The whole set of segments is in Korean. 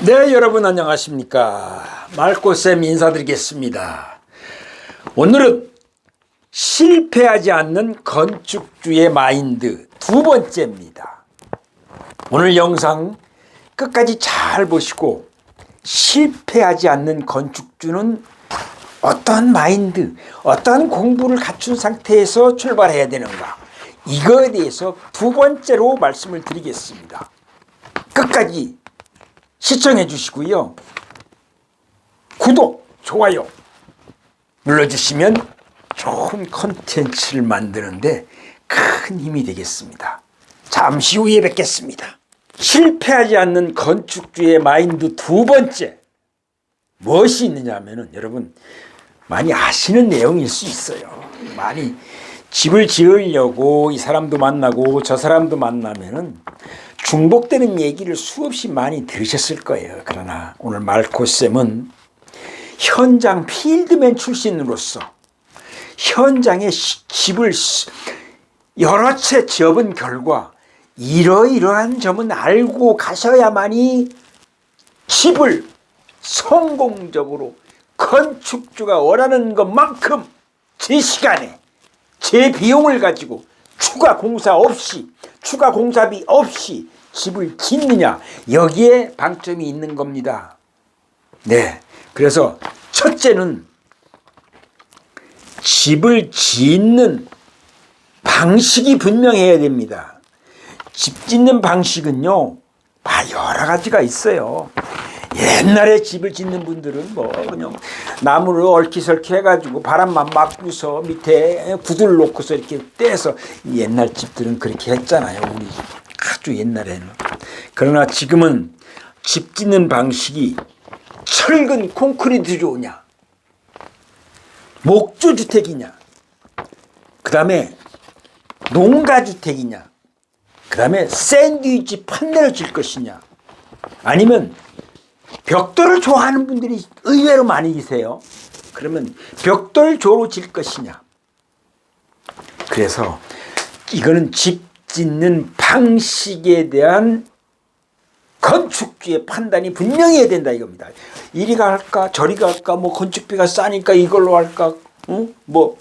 네, 여러분 안녕하십니까. 말코쌤 인사드리겠습니다. 오늘은 실패하지 않는 건축주의 마인드 두 번째입니다. 오늘 영상 끝까지 잘 보시고 실패하지 않는 건축주는 어떤 마인드, 어떤 공부를 갖춘 상태에서 출발해야 되는가, 이거에 대해서 두 번째로 말씀을 드리겠습니다. 끝까지 시청해 주시고요. 구독, 좋아요 눌러주시면 좋은 컨텐츠를 만드는데 큰 힘이 되겠습니다. 잠시 후에 뵙겠습니다. 실패하지 않는 건축주의 마인드 두 번째, 무엇이 있느냐 하면은 여러분 많이 아시는 내용일 수 있어요. 많이 집을 지으려고 이 사람도 만나고 저 사람도 만나면은 중복되는 얘기를 수없이 많이 들으셨을 거예요. 그러나 오늘 말코쌤은 현장 필드맨 출신으로서 현장에 집을 여러 채 지어본 결과 이러이러한 점은 알고 가셔야만이 집을 성공적으로 건축주가 원하는 것만큼 제 시간에 제 비용을 가지고 추가 공사 없이, 추가 공사비 없이 집을 짓느냐, 여기에 방점이 있는 겁니다. 네, 그래서 첫째는 집을 짓는 방식이 분명해야 됩니다. 집 짓는 방식은요, 여러 가지가 있어요. 옛날에 집을 짓는 분들은 뭐 그냥 나무를 얽히설키 해가지고 바람만 막고서 밑에 구들 놓고서 이렇게 떼서, 옛날 집들은 그렇게 했잖아요. 우리 아주 옛날에는. 그러나 지금은 집 짓는 방식이 철근 콘크리트 좋으냐, 목조주택이냐, 그 다음에 농가주택이냐, 그 다음에 샌드위치 판넬을 질 것이냐, 아니면 벽돌을 좋아하는 분들이 의외로 많이 계세요. 그러면 벽돌조로 질 것이냐. 그래서 이거는 집 짓는 방식에 대한 건축주의 판단이 분명해야 된다 이겁니다. 이리가 할까 저리가 할까, 뭐 건축비가 싸니까 이걸로 할까, 뭐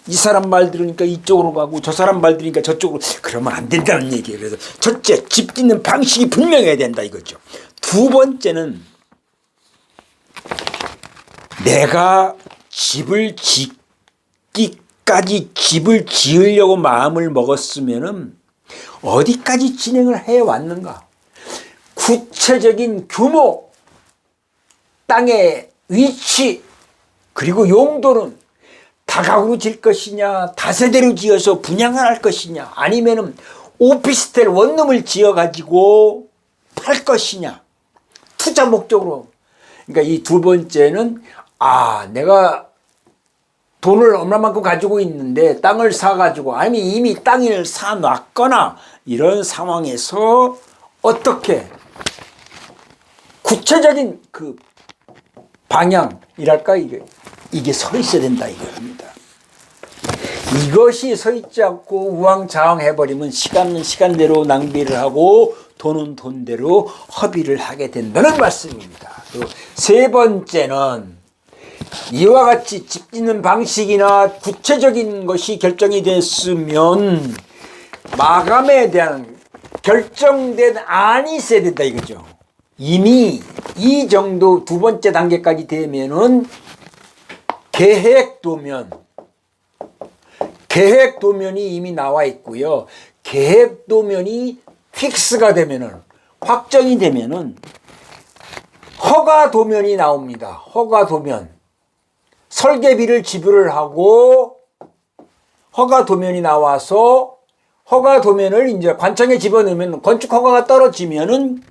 이 사람 말 들으니까 이쪽으로 가고 저 사람 말 들으니까 저쪽으로, 그러면 안 된다는 얘기예요. 그래서 첫째, 집 짓는 방식이 분명해야 된다 이거죠. 두 번째는 내가 집을 짓기까지, 집을 지으려고 마음을 먹었으면은 어디까지 진행을 해 왔는가, 구체적인 규모, 땅의 위치, 그리고 용도는 다가구로 질 것이냐, 다세대로 지어서 분양을 할 것이냐, 아니면은 오피스텔 원룸을 지어 가지고 팔 것이냐, 투자 목적으로. 그러니까 이 두 번째는 내가 돈을 얼마만큼 가지고 있는데 땅을 사가지고, 아니면 이미 땅을 사놨거나 이런 상황에서 어떻게 구체적인 그 방향이랄까, 이게 서 있어야 된다 이겁니다. 이것이 서 있지 않고 우왕좌왕 해버리면 시간은 시간대로 낭비를 하고 돈은 돈대로 허비를 하게 된다는 말씀입니다. 그리고 세 번째는 이와 같이 집 짓는 방식이나 구체적인 것이 결정이 됐으면 마감에 대한 결정된 안이 있어야 된다 이거죠. 이미 이 정도 두 번째 단계까지 되면은 계획도면이 이미 나와 있고요. 계획도면이 픽스가 되면은, 확정이 되면은 허가도면이 나옵니다. 허가도면. 설계비를 지불을 하고 허가도면이 나와서 허가도면을 이제 관청에 집어넣으면, 건축 허가가 떨어지면은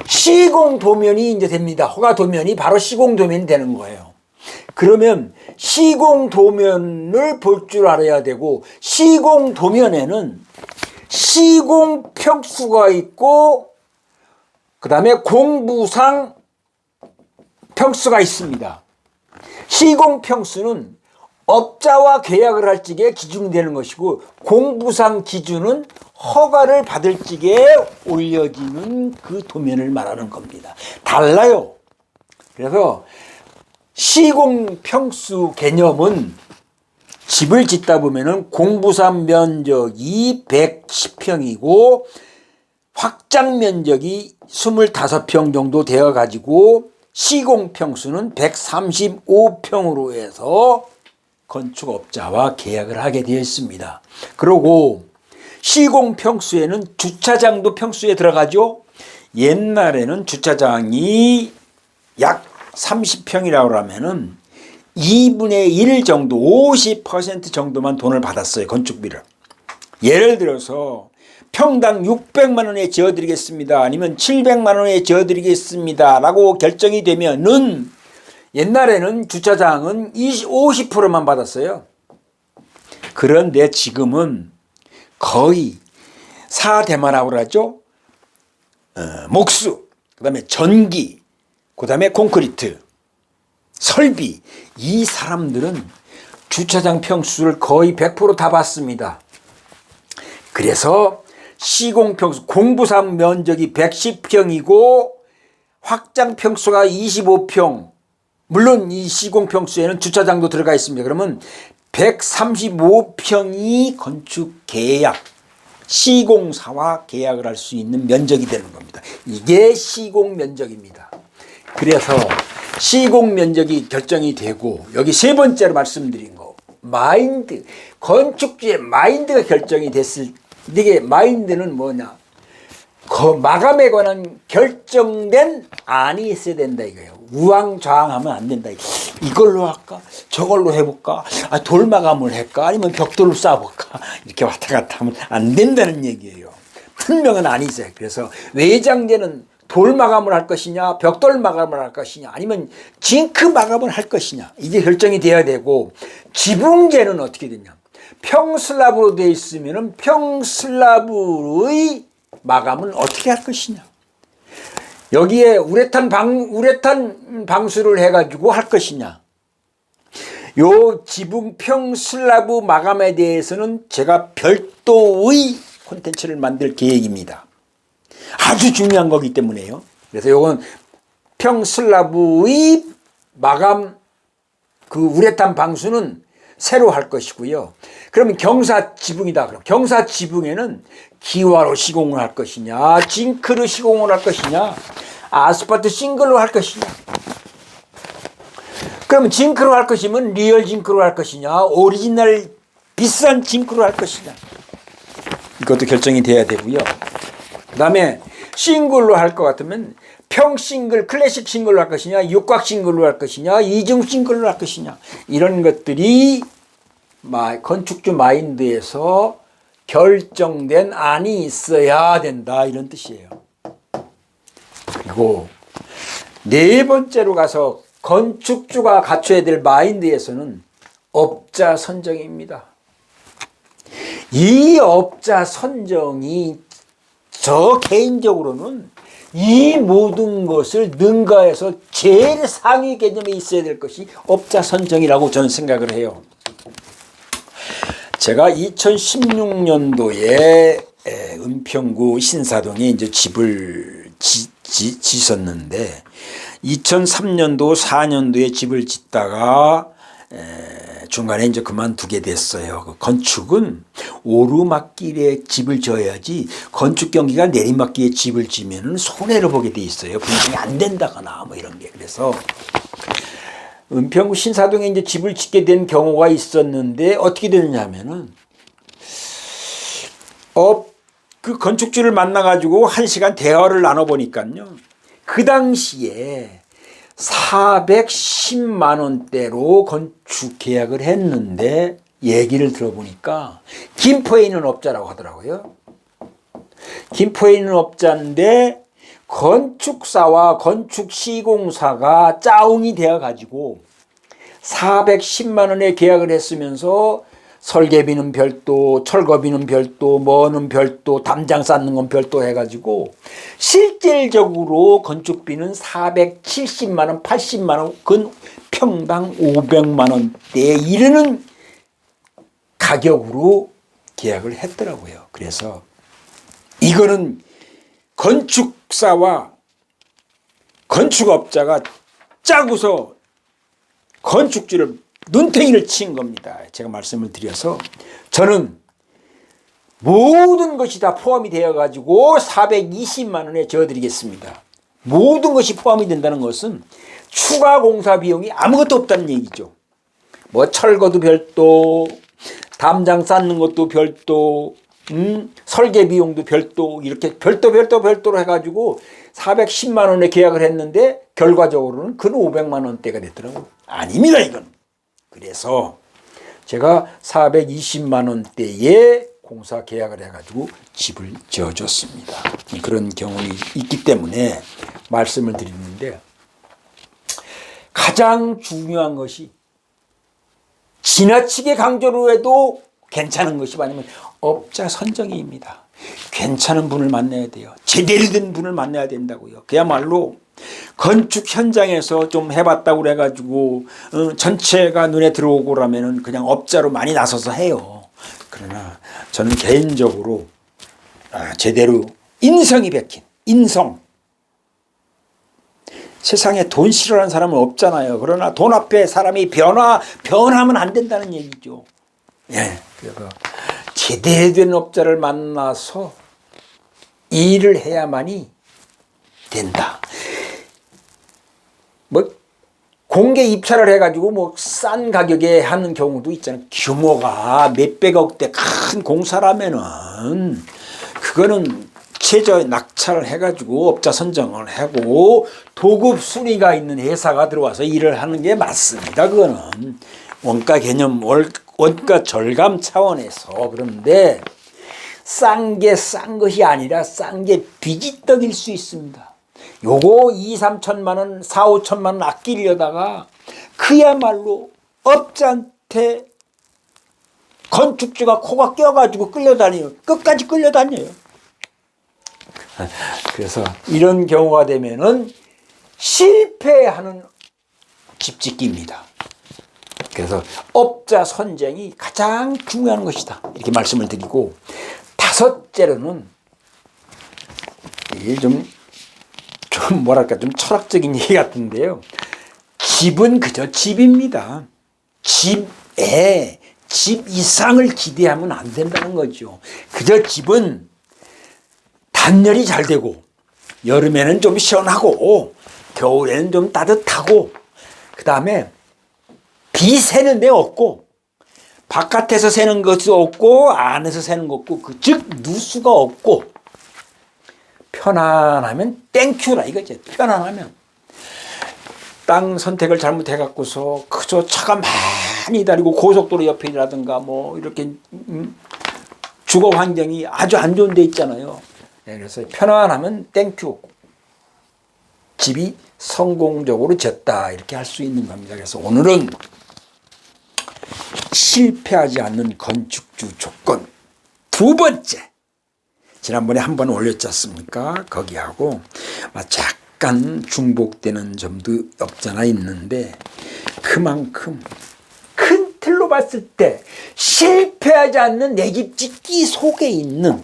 시공도면이 이제 됩니다. 허가도면이 바로 시공도면이 되는 거예요. 그러면 시공도면을 볼 줄 알아야 되고, 시공도면에는 시공평수가 있고 그 다음에 공부상 평수가 있습니다. 시공평수는 업자와 계약을 할 적에 기준이 되는 것이고 공부상 기준은 허가를 받을 적에 올려지는 그 도면을 말하는 겁니다. 달라요. 그래서 시공평수 개념은 집을 짓다 보면은 공부상 면적이 110평이고 확장 면적이 25평 정도 되어 가지고 시공평수는 135평으로 해서 건축업자와 계약을 하게 되어 있습니다. 그리고 시공평수에는 주차장도 평수에 들어가죠. 옛날에는 주차장이 약 30평이라고 하면은 2분의 1 정도 50% 정도만 돈을 받았어요. 건축비를. 예를 들어서 평당 600만 원에 지어드리겠습니다. 아니면 700만 원에 지어드리겠습니다. 라고 결정이 되면은 옛날에는 주차장은 50%만 받았어요. 그런데 지금은 거의 4대만하고 그러죠. 목수, 그 다음에 전기, 그 다음에 콘크리트, 설비. 이 사람들은 주차장 평수를 거의 100% 다 받습니다. 그래서 시공평수, 공부상 면적이 110평이고 확장 평수가 25평. 물론 이 시공평수에는 주차장도 들어가 있습니다. 그러면 135평이 건축 계약, 시공사와 계약을 할 수 있는 면적이 되는 겁니다. 이게 시공 면적입니다. 그래서 시공 면적이 결정이 되고 여기 세 번째로 말씀드린 거 마인드, 건축주의 마인드가 결정이 됐을 때 이게 마인드는 뭐냐? 마감에 관한 결정된 안이 있어야 된다 이거예요. 우왕좌왕하면 안 된다. 이걸로 할까? 저걸로 해볼까? 돌마감을 할까? 아니면 벽돌을 쌓아볼까? 이렇게 왔다 갔다 하면 안 된다는 얘기예요. 분명한 안이 있어요. 그래서 외장재는 돌마감을 할 것이냐, 벽돌 마감을 할 것이냐, 아니면 징크 마감을 할 것이냐, 이게 결정이 돼야 되고, 지붕재는 어떻게 되냐? 평슬라브로 되어 있으면 평슬라브의 마감은 어떻게 할 것이냐? 여기에 우레탄 방수를 해가지고 할 것이냐? 요 지붕 평슬라브 마감에 대해서는 제가 별도의 콘텐츠를 만들 계획입니다. 아주 중요한 거기 때문에요. 그래서 요건 평슬라브의 마감 그 우레탄 방수는 새로 할 것이고요. 그러면 경사 지붕이다. 그럼 경사 지붕에는 기와로 시공을 할 것이냐, 징크로 시공을 할 것이냐, 아스팔트 싱글로 할 것이냐. 그러면 징크로 할 것이면 리얼 징크로 할 것이냐, 오리지널 비싼 징크로 할 것이냐. 이것도 결정이 돼야 되고요. 그 다음에 싱글로 할 것 같으면 평싱글, 클래식 싱글로 할 것이냐, 육각 싱글로 할 것이냐, 이중 싱글로 할 것이냐. 이런 것들이 건축주 마인드에서 결정된 안이 있어야 된다. 이런 뜻이에요. 그리고 네 번째로 가서 건축주가 갖춰야 될 마인드에서는 업자 선정입니다. 이 업자 선정이 저 개인적으로는 이 모든 것을 능가해서 제일 상위 개념에 있어야 될 것이 업자 선정이라고 저는 생각을 해요. 제가 2016년도에 은평구 신사동에 이제 집을 짓었는데 2003년도 4년도에 집을 짓다가 중간에 이제 그만두게 됐어요. 건축은 오르막길에 집을 지어야지 건축 경기가 내리막길에 집을 지면은 손해를 보게 돼 있어요. 분양이 안 된다거나 뭐 이런 게. 그래서 은평구 신사동에 이제 집을 짓게 된 경우가 있었는데 어떻게 되느냐면은 그 건축주를 만나가지고 1시간 대화를 나눠보니까요. 그 당시에 410만 원대로 건축 계약을 했는데 얘기를 들어보니까 김포에 있는 업자라고 하더라고요. 김포에 있는 업자인데 건축사와 건축시공사가 짜웅이 되어 가지고 410만 원에 계약을 했으면서 설계비는 별도, 철거비는 별도, 뭐는 별도, 담장 쌓는 건 별도 해가지고 실질적으로 건축비는 470만 원, 80만 원, 근 평당 500만 원대에 이르는 가격으로 계약을 했더라고요. 그래서 이거는 건축사와 건축업자가 짜고서 건축주를 눈탱이를 친 겁니다. 제가 말씀을 드려서 저는 모든 것이 다 포함이 되어 가지고 420만 원에 지어드리겠습니다. 모든 것이 포함이 된다는 것은 추가 공사 비용이 아무것도 없다는 얘기죠. 뭐 철거도 별도, 담장 쌓는 것도 별도, 설계 비용도 별도, 이렇게 별도로 해가지고 410만 원에 계약을 했는데 결과적으로는 근 500만 원대가 됐더라고요. 아닙니다, 이건. 그래서 제가 420만 원대에 공사 계약을 해가지고 집을 지어줬습니다. 그런 경험이 있기 때문에 말씀을 드리는데, 가장 중요한 것이 지나치게 강조를 해도 괜찮은 것이 아니면 업자 선정입니다. 괜찮은 분을 만나야 돼요. 제대로 된 분을 만나야 된다고요. 그야말로 건축 현장에서 좀 해봤다고 그래가지고 전체가 눈에 들어오고 그러면은 그냥 업자로 많이 나서서 해요. 그러나 저는 개인적으로 제대로 인성이 박힌 인성. 세상에 돈 싫어하는 사람은 없잖아요. 그러나 돈 앞에 사람이 변하면 안 된다는 얘기죠. 예, 그래서 제대로 된 업자를 만나서 일을 해야만이 된다. 뭐 공개 입찰을 해가지고 뭐 싼 가격에 하는 경우도 있잖아요. 규모가 몇백억대 큰 공사라면은 그거는 최저 낙찰을 해가지고 업자 선정을 하고 도급 순위가 있는 회사가 들어와서 일을 하는 게 맞습니다. 그거는 원가 개념, 원가 절감 차원에서. 그런데 싼 게 싼 것이 아니라 싼 게 비지떡일 수 있습니다. 요거 2, 3천만 원, 4, 5천만 원 아끼려다가 그야말로 업자한테 건축주가 코가 껴가지고 끌려다녀요. 끝까지 끌려다녀요. 그래서 이런 경우가 되면은 실패하는 집짓기입니다. 그래서 업자 선정이 가장 중요한 것이다. 이렇게 말씀을 드리고, 다섯째로는 이게 좀 뭐랄까 좀 철학적인 얘기 같은데요. 집은 그저 집입니다. 집 이상을 기대하면 안 된다는 거죠. 그저 집은 단열이 잘 되고 여름에는 좀 시원하고 겨울에는 좀 따뜻하고, 그 다음에 비 새는 데 없고 바깥에서 새는 것도 없고 안에서 새는 것도 없고, 즉 누수가 없고 편안하면 땡큐라 이거죠. 편안하면. 땅 선택을 잘못해 갖고서 그저 차가 많이 다니고 고속도로 옆이라든가 뭐 이렇게 주거 환경이 아주 안 좋은 데 있잖아요. 그래서 편안하면 땡큐. 집이 성공적으로 졌다 이렇게 할 수 있는 겁니다. 그래서 오늘은 실패하지 않는 건축주 조건 두 번째, 지난번에 한 번 올렸지 않습니까? 거기하고 약간 중복되는 점도 없잖아 있는데, 그만큼 큰 틀로 봤을 때 실패하지 않는 내 집 짓기 속에 있는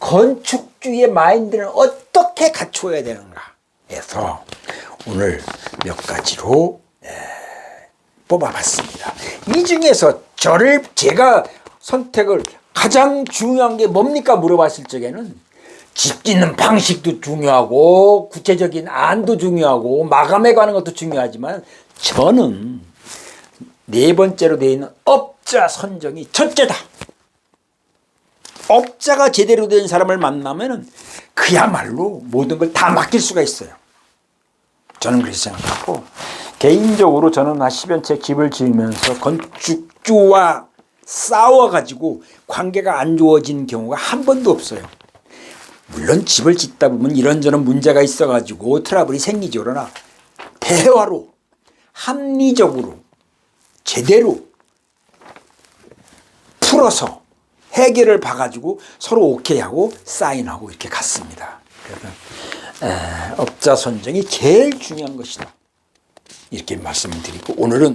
건축주의 마인드는 어떻게 갖춰야 되는가 해서 오늘 몇 가지로 뽑아봤습니다. 이 중에서 제가 선택을 가장 중요한 게 뭡니까 물어봤을 적에는 집 짓는 방식도 중요하고 구체적인 안도 중요하고 마감해 가는 것도 중요하지만, 저는 네 번째로 되어 있는 업자 선정이 첫째다. 업자가 제대로 된 사람을 만나면 그야말로 모든 걸 다 맡길 수가 있어요. 저는 그렇게 생각하고, 개인적으로 저는 한 10여 채 집을 지으면서 건축주와 싸워가지고 관계가 안 좋아진 경우가 한 번도 없어요. 물론 집을 짓다 보면 이런저런 문제가 있어가지고 트러블이 생기죠. 그러나 대화로 합리적으로 제대로 풀어서 해결을 봐가지고 서로 오케이하고 사인하고 이렇게 갔습니다. 그래서 업자 선정이 제일 중요한 것이다. 이렇게 말씀을 드리고 오늘은